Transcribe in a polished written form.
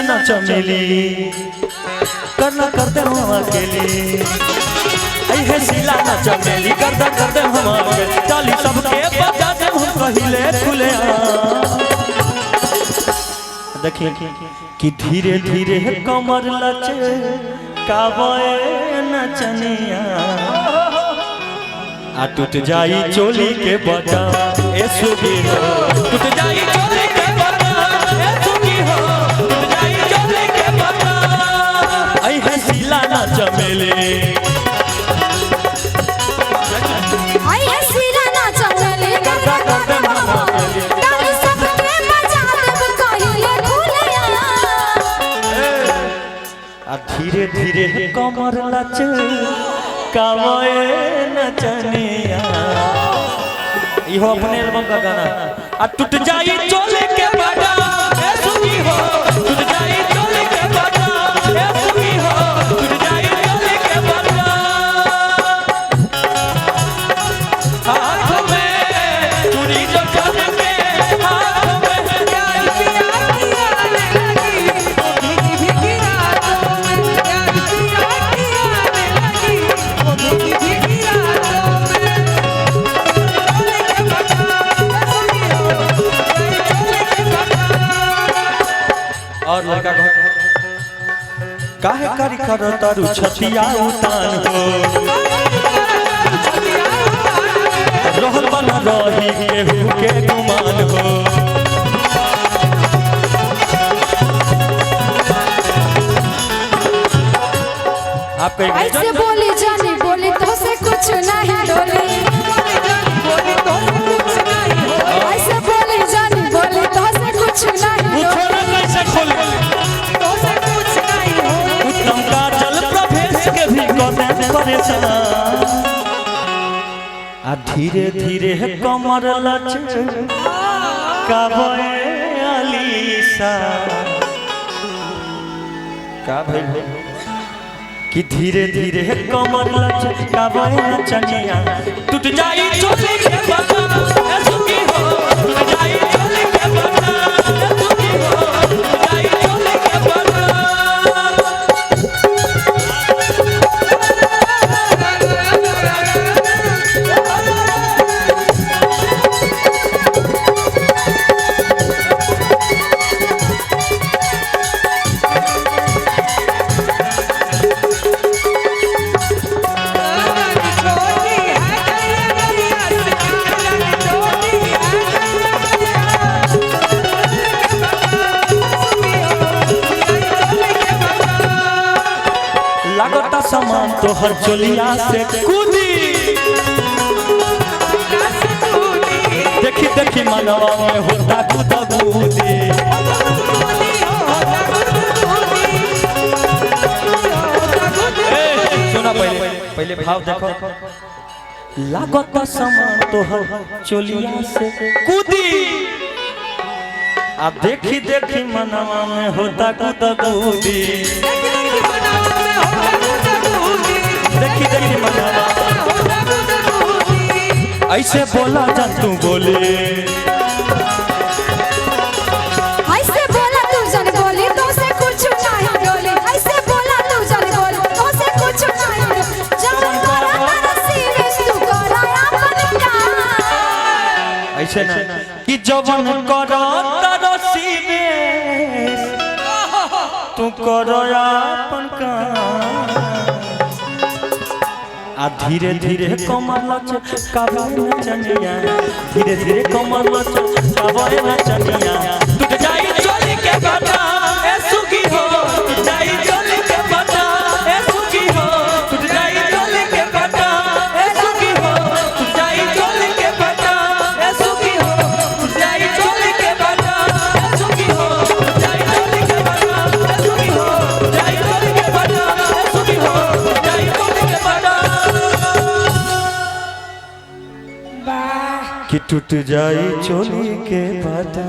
ना चमेली करना करते हम अकेली है सिला ना चमेली करते हम अकेली चाली सबके बजा दे हम पहले खुले देखिए कि धीरे धीरे कमर लचे कावे नचनिया आ टूट जाई चोली के बटा ए सुगी हो टूट जाई चोली के बटा ए सुगी हो टूट जाई चोली के बटा आई है सिला ना चमेली आई है सिला ना चमेली करते हम डाली सबके बजा देब कहिले खुलिया आ धीरे धीरे कमर लचे कावे नचनिया इहो अपने एल्बम का गाना आ टूट जाई चोली के बटा ए सुगी हो टूट जाई चोली के बटा ए सुगी हो टूट जाई चोली के बटा हाथ में चूड़ी जो कान में हाथ में प्यार किया आने लगी भीगी भीगी रातों में प्यार किया आने लगी भीगी भीगी रातों में चोली के बटा सुनी हो चोली के बटा और लड़का को काहे करी कर तारू छतिया उतान हो रहल बना रही केहू के गुमान हो आपका ऐसे बोली जानी बोली तो से कुछ नहीं डोली बोली तो से कुछ नहीं हो ऐसे बोली जानी बोली तो से कुछ नहीं हो कैसे खोल तो से कुछ नहीं हो उत्तम का जल प्रवेश के भी कदम परेशान आ धीरे धीरे कमर लच कावे अलीसा का भाई कि धीरे धीरे कमर लच कावे नचनिया टूट जाई चोली के बटा ए सुगी हो टूट जाई चोली के बटा ए सुगी हो टूट जाई चोली के बटा लगता सामान तो हर चोलिया से कूदी देखी देखी मनवा में होता कूदा कूदी सुना पहले भाव देखो लगता सामान तो हर चोलिया से कूदी अब देखी देखी मनवा में होता कूदा कूदी देखी देखी मनवा ऐसे बोला जान तू बोले ऐसे बोला तू जन बोली तो से कुछ नहीं डोली ऐसे बोला तू जन बोली तो से कुछ नहीं डोली जब करा तरसी में तू करा अपन प्यार ऐसे ना कि जवन करा तरसी में तू करो अपन काम आ धीरे धीरे कमर लच कावे नचनिया धीरे धीरे कमर लच कावे नचनिया टूट जाई चोली के बटा ए सुगी हो टूट जाई चोली के बटा ए सुगी हो टूट जाई चोली के बटा ए सुगी हो टूट जाई चोली के बटा ए सुगी हो टूट जाई चोली के बटा ए सुगी हो टूट जाई चोली के बटा ए सुगी हो जाई चोली के बटा ए सुगी हो जाई चोली के बटा कि टूट जाई चोली के बटा